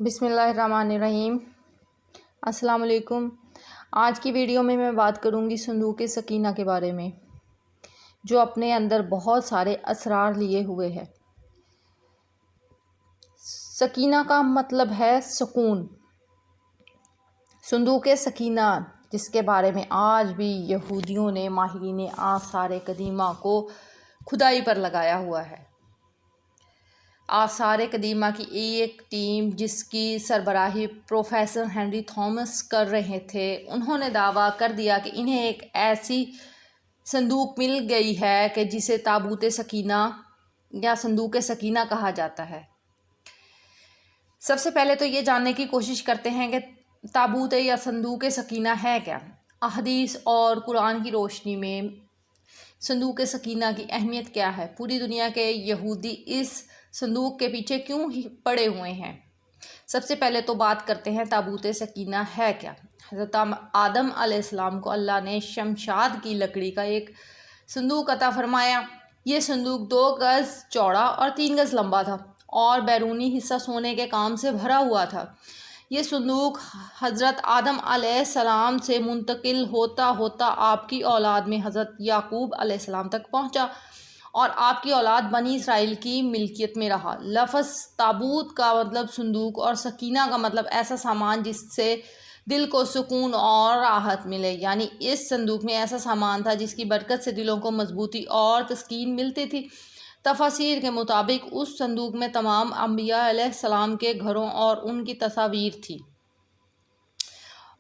بسم اللہ الرحمن الرحیم۔ السلام علیکم۔ آج کی ویڈیو میں بات کروں گی صندوق سکینہ کے بارے میں، جو اپنے اندر بہت سارے اسرار لیے ہوئے ہے۔ سکینہ کا مطلب ہے سکون۔ صندوق سکینہ، جس کے بارے میں آج بھی یہودیوں نے ماہرین آثار قدیمہ کو کھدائی پر لگایا ہوا ہے۔ آثار قدیمہ کی ایک ٹیم، جس کی سربراہی پروفیسر ہنری تھامس کر رہے تھے، انہوں نے دعویٰ کر دیا کہ انہیں ایک ایسی صندوق مل گئی ہے کہ جسے تابوت سکینہ یا صندوق سکینہ کہا جاتا ہے۔ سب سے پہلے تو یہ جاننے کی کوشش کرتے ہیں کہ تابوت یا صندوق سکینہ ہے کیا۔ احادیث اور قرآن کی روشنی میں صندوق سکینہ کی اہمیت کیا ہے؟ پوری دنیا کے یہودی اس صندوق کے پیچھے کیوں پڑے ہوئے ہیں؟ سب سے پہلے تو بات کرتے ہیں تابوت سکینہ ہے کیا۔ حضرت آدم علیہ السلام کو اللہ نے شمشاد کی لکڑی کا ایک صندوق عطا فرمایا۔ یہ صندوق 2 گز چوڑا اور 3 گز لمبا تھا اور بیرونی حصہ سونے کے کام سے بھرا ہوا تھا۔ یہ صندوق حضرت آدم علیہ السلام سے منتقل ہوتا ہوتا آپ کی اولاد میں حضرت یعقوب علیہ السلام تک پہنچا اور آپ کی اولاد بنی اسرائیل کی ملکیت میں رہا۔ لفظ تابوت کا مطلب صندوق اور سکینہ کا مطلب ایسا سامان جس سے دل کو سکون اور راحت ملے، یعنی اس صندوق میں ایسا سامان تھا جس کی برکت سے دلوں کو مضبوطی اور تسکین ملتی تھی۔ تفاسیر کے مطابق اس صندوق میں تمام انبیاء علیہ السلام کے گھروں اور ان کی تصاویر تھی،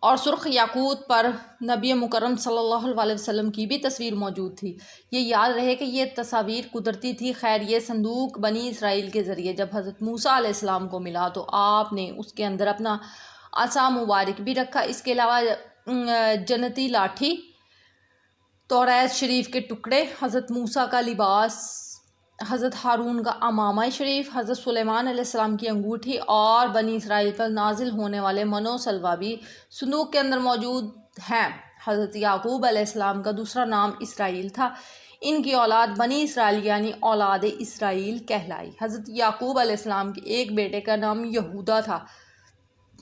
اور سرخ یاقوت پر نبی مکرم صلی اللہ علیہ وسلم کی بھی تصویر موجود تھی۔ یہ یاد رہے کہ یہ تصاویر قدرتی تھی۔ خیر، یہ صندوق بنی اسرائیل کے ذریعے جب حضرت موسیٰ علیہ السلام کو ملا تو آپ نے اس کے اندر اپنا عصا مبارک بھی رکھا۔ اس کے علاوہ جنتی لاٹھی، توریت شریف کے ٹکڑے، حضرت موسیٰ کا لباس، حضرت ہارون کا امامہ شریف، حضرت سلیمان علیہ السلام کی انگوٹھی اور بنی اسرائیل پر نازل ہونے والے من و سلوہ بھی صندوق کے اندر موجود ہیں۔ حضرت یعقوب علیہ السلام کا دوسرا نام اسرائیل تھا۔ ان کی اولاد بنی اسرائیل یعنی اولاد اسرائیل کہلائی۔ حضرت یعقوب علیہ السلام کے ایک بیٹے کا نام یہودا تھا،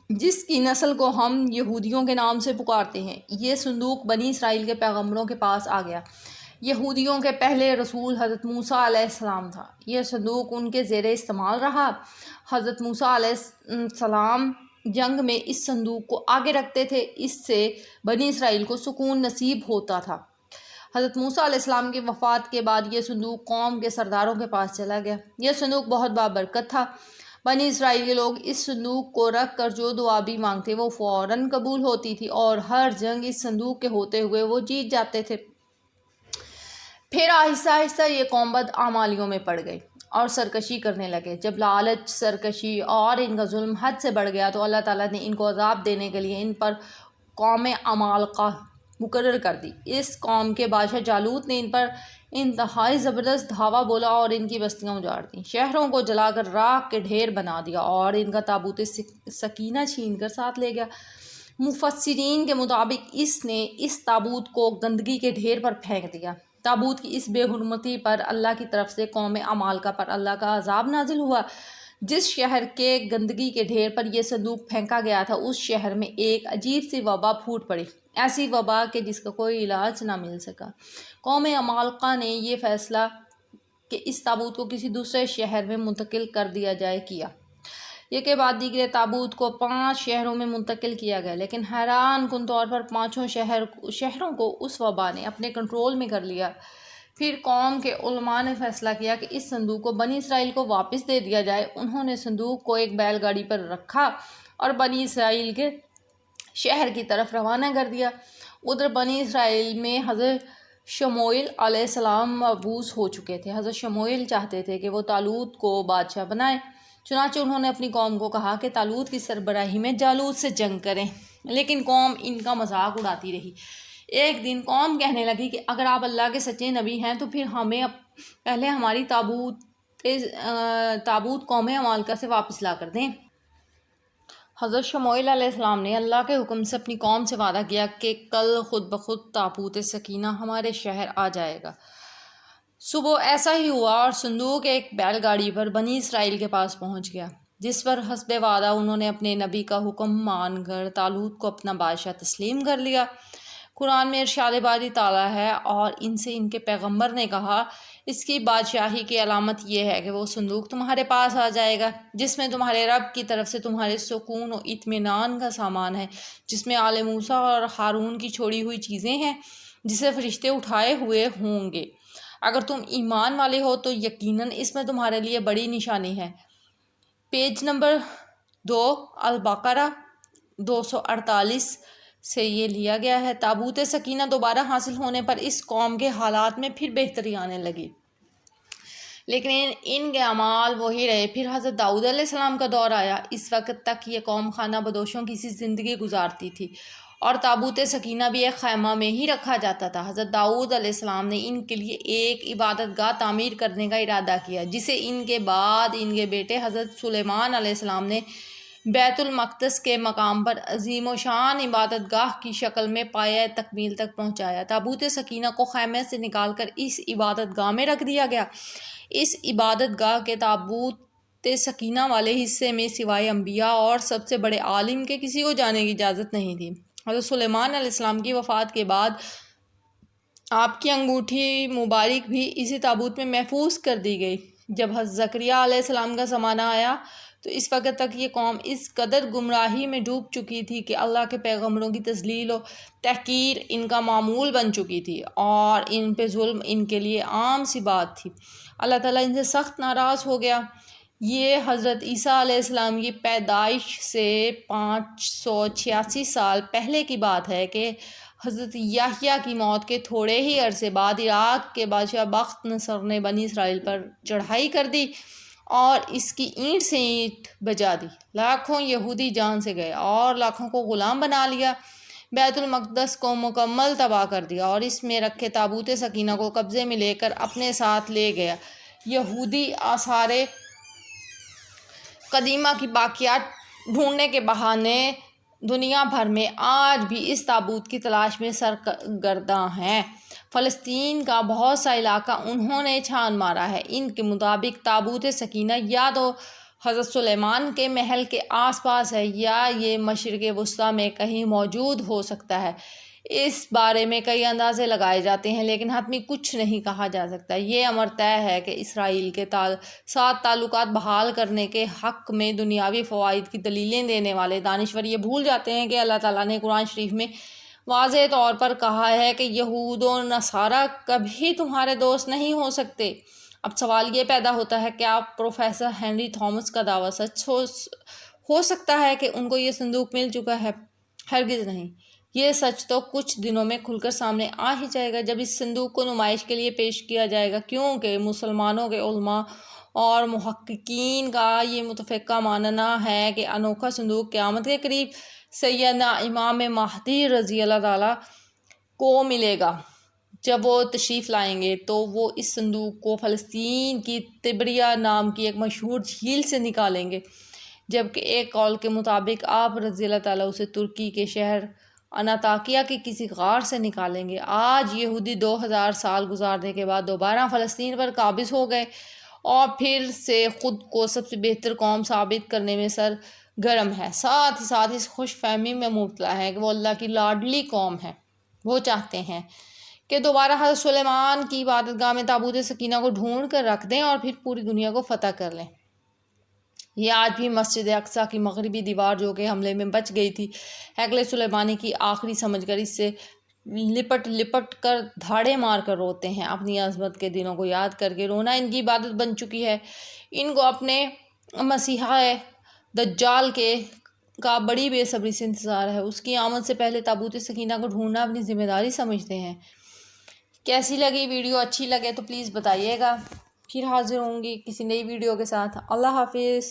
جس کی نسل کو ہم یہودیوں کے نام سے پکارتے ہیں۔ یہ صندوق بنی اسرائیل کے پیغمبروں کے پاس آ گیا۔ یہودیوں کے پہلے رسول حضرت موسیٰ علیہ السلام تھا۔ یہ صندوق ان کے زیر استعمال رہا۔ حضرت موسیٰ علیہ السلام جنگ میں اس صندوق کو آگے رکھتے تھے، اس سے بنی اسرائیل کو سکون نصیب ہوتا تھا۔ حضرت موسیٰ علیہ السلام کی وفات کے بعد یہ صندوق قوم کے سرداروں کے پاس چلا گیا۔ یہ صندوق بہت بابرکت تھا۔ بنی اسرائیل کے لوگ اس صندوق کو رکھ کر جو دعا بھی مانگتے وہ فوراً قبول ہوتی تھی، اور ہر جنگ اس صندوق کے ہوتے ہوئے وہ جیت جاتے تھے۔ پھر آہستہ آہستہ یہ قوم بدعمالیوں میں پڑ گئی اور سرکشی کرنے لگے۔ جب لالچ، سرکشی اور ان کا ظلم حد سے بڑھ گیا تو اللہ تعالیٰ نے ان کو عذاب دینے کے لیے ان پر قوم عمالقہ مقرر کر دی۔ اس قوم کے بادشاہ جالوت نے ان پر انتہائی زبردست دھاوا بولا اور ان کی بستیاں اجاڑ دیں، شہروں کو جلا کر راکھ کے ڈھیر بنا دیا اور ان کا تابوت سکینہ چھین کر ساتھ لے گیا۔ مفسرین کے مطابق اس نے اس تابوت کو گندگی کے ڈھیر پر پھینک دیا۔ تابوت کی اس بے حرمتی پر اللہ کی طرف سے قوم عمالقہ پر اللہ کا عذاب نازل ہوا۔ جس شہر کے گندگی کے ڈھیر پر یہ صندوق پھینکا گیا تھا، اس شہر میں ایک عجیب سی وبا پھوٹ پڑی، ایسی وبا کہ جس کا کوئی علاج نہ مل سکا۔ قوم عمالقہ نے یہ فیصلہ کہ اس تابوت کو کسی دوسرے شہر میں منتقل کر دیا جائے کیا۔ یہ کے بعد دیگر تابوت کو 5 شہروں میں منتقل کیا گیا، لیکن حیران کن طور پر 5 شہروں کو اس وبا نے اپنے کنٹرول میں کر لیا۔ پھر قوم کے علماء نے فیصلہ کیا کہ اس صندوق کو بنی اسرائیل کو واپس دے دیا جائے۔ انہوں نے صندوق کو ایک بیل گاڑی پر رکھا اور بنی اسرائیل کے شہر کی طرف روانہ کر دیا۔ ادھر بنی اسرائیل میں حضرت شموئیل علیہ السلام مبعوث ہو چکے تھے۔ حضرت شموئیل چاہتے تھے کہ وہ طالوت کو بادشاہ بنائیں، چنانچہ انہوں نے اپنی قوم کو کہا کہ طالوت کی سربراہی میں جالوت سے جنگ کریں، لیکن قوم ان کا مذاق اڑاتی رہی۔ ایک دن قوم کہنے لگی کہ اگر آپ اللہ کے سچے نبی ہیں تو پھر ہمیں پہلے ہماری تابوت قوم عمالقہ سے واپس لا کر دیں۔ حضرت شموئیل علیہ السلام نے اللہ کے حکم سے اپنی قوم سے وعدہ کیا کہ کل خود بخود تابوت سکینہ ہمارے شہر آ جائے گا۔ صبح ایسا ہی ہوا اور صندوق ایک بیل گاڑی پر بنی اسرائیل کے پاس پہنچ گیا۔ جس پر حسب وعدہ انہوں نے اپنے نبی کا حکم مان کر طالوت کو اپنا بادشاہ تسلیم کر لیا۔ قرآن میں ارشاد باری تعالیٰ ہے، اور ان سے ان کے پیغمبر نے کہا، اس کی بادشاہی کی علامت یہ ہے کہ وہ صندوق تمہارے پاس آ جائے گا، جس میں تمہارے رب کی طرف سے تمہارے سکون و اطمینان کا سامان ہے، جس میں آل موسیٰ اور ہارون کی چھوڑی ہوئی چیزیں ہیں، جسے فرشتے اٹھائے ہوئے ہوں گے۔ اگر تم ایمان والے ہو تو یقیناً اس میں تمہارے لیے بڑی نشانی ہے۔ پیج نمبر 2، البقرہ 248 سے یہ لیا گیا ہے۔ تابوت سکینہ دوبارہ حاصل ہونے پر اس قوم کے حالات میں پھر بہتری آنے لگی، لیکن ان کے اعمال وہی رہے۔ پھر حضرت داؤد علیہ السلام کا دور آیا۔ اس وقت تک یہ قوم خانہ بدوشوں کی سی زندگی گزارتی تھی، اور تابوت سکینہ بھی ایک خیمہ میں ہی رکھا جاتا تھا۔ حضرت داؤد علیہ السلام نے ان کے لیے ایک عبادت گاہ تعمیر کرنے کا ارادہ کیا، جسے ان کے بعد ان کے بیٹے حضرت سلیمان علیہ السلام نے بیت المقدس کے مقام پر عظیم و شان عبادت گاہ کی شکل میں پایہ تکمیل تک پہنچایا۔ تابوت سکینہ کو خیمے سے نکال کر اس عبادت گاہ میں رکھ دیا گیا۔ اس عبادت گاہ کے تابوت سکینہ والے حصے میں سوائے انبیاء اور سب سے بڑے عالم کے کسی کو جانے کی اجازت نہیں تھی۔ حضرت سلیمان علیہ السلام کی وفات کے بعد آپ کی انگوٹھی مبارک بھی اسی تابوت میں محفوظ کر دی گئی۔ جب حضرت زکریا علیہ السلام کا زمانہ آیا تو اس وقت تک یہ قوم اس قدر گمراہی میں ڈوب چکی تھی کہ اللہ کے پیغمبروں کی تذلیل و تحقیر ان کا معمول بن چکی تھی، اور ان پہ ظلم ان کے لیے عام سی بات تھی۔ اللہ تعالیٰ ان سے سخت ناراض ہو گیا۔ یہ حضرت عیسیٰ علیہ السلام کی پیدائش سے 586 سال پہلے کی بات ہے کہ حضرت یحییٰ کی موت کے تھوڑے ہی عرصے بعد عراق کے بادشاہ بخت نصر نے بنی اسرائیل پر چڑھائی کر دی اور اس کی اینٹ سے اینٹ بجا دی۔ لاکھوں یہودی جان سے گئے اور لاکھوں کو غلام بنا لیا۔ بیت المقدس کو مکمل تباہ کر دیا اور اس میں رکھے تابوت سکینہ کو قبضے میں لے کر اپنے ساتھ لے گیا۔ یہودی آثار قدیمہ کی باقیات ڈھونڈنے کے بہانے دنیا بھر میں آج بھی اس تابوت کی تلاش میں سرگرداں ہیں۔ فلسطین کا بہت سا علاقہ انہوں نے چھان مارا ہے۔ ان کے مطابق تابوت سکینہ یا تو حضرت سلیمان کے محل کے آس پاس ہے یا یہ مشرق وسطیٰ میں کہیں موجود ہو سکتا ہے۔ اس بارے میں کئی اندازے لگائے جاتے ہیں، لیکن حتمی کچھ نہیں کہا جا سکتا۔ یہ امر طے ہے کہ اسرائیل کے ساتھ تعلقات بحال کرنے کے حق میں دنیاوی فوائد کی دلیلیں دینے والے دانشور یہ بھول جاتے ہیں کہ اللہ تعالیٰ نے قرآن شریف میں واضح طور پر کہا ہے کہ یہود و نصارہ کبھی تمہارے دوست نہیں ہو سکتے۔ اب سوال یہ پیدا ہوتا ہے کہ کیا پروفیسر ہنری تھامس کا دعویٰ سچ ہو سکتا ہے کہ ان کو یہ صندوق مل چکا ہے؟ ہرگز نہیں۔ یہ سچ تو کچھ دنوں میں کھل کر سامنے آ ہی جائے گا، جب اس صندوق کو نمائش کے لیے پیش کیا جائے گا، کیونکہ مسلمانوں کے علماء اور محققین کا یہ متفقہ ماننا ہے کہ انوکھا صندوق قیامت کے قریب سیدنا امام مہدی رضی اللہ تعالیٰ کو ملے گا۔ جب وہ تشریف لائیں گے تو وہ اس صندوق کو فلسطین کی تبریہ نام کی ایک مشہور جھیل سے نکالیں گے، جبکہ ایک قول کے مطابق آپ رضی اللہ تعالیٰ اسے ترکی کے شہر انطاکیہ کی کسی غار سے نکالیں گے۔ آج یہودی 2000 سال گزارنے کے بعد دوبارہ فلسطین پر قابض ہو گئے اور پھر سے خود کو سب سے بہتر قوم ثابت کرنے میں سرگرم ہے۔ ساتھ ہی ساتھ اس خوش فہمی میں مبتلا ہے کہ وہ اللہ کی لاڈلی قوم ہے۔ وہ چاہتے ہیں کہ دوبارہ حضرت سلیمان کی عبادت گاہ میں تابوت سکینہ کو ڈھونڈ کر رکھ دیں اور پھر پوری دنیا کو فتح کر لیں۔ یہ آج بھی مسجد اقصیٰ کی مغربی دیوار جو کہ حملے میں بچ گئی تھی، ہیکل سلیمانی کی آخری سمجھ کر اس سے لپٹ کر دھاڑے مار کر روتے ہیں۔ اپنی عظمت کے دنوں کو یاد کر کے رونا ان کی عبادت بن چکی ہے۔ ان کو اپنے مسیحا دجال کا بڑی بے صبری سے انتظار ہے۔ اس کی آمد سے پہلے تابوت سکینہ کو ڈھونڈنا اپنی ذمہ داری سمجھتے ہیں۔ کیسی لگی ویڈیو؟ اچھی لگے تو پلیز بتائیے گا۔ پھر حاضر ہوں گی کسی نئی ویڈیو کے ساتھ۔ اللہ حافظ۔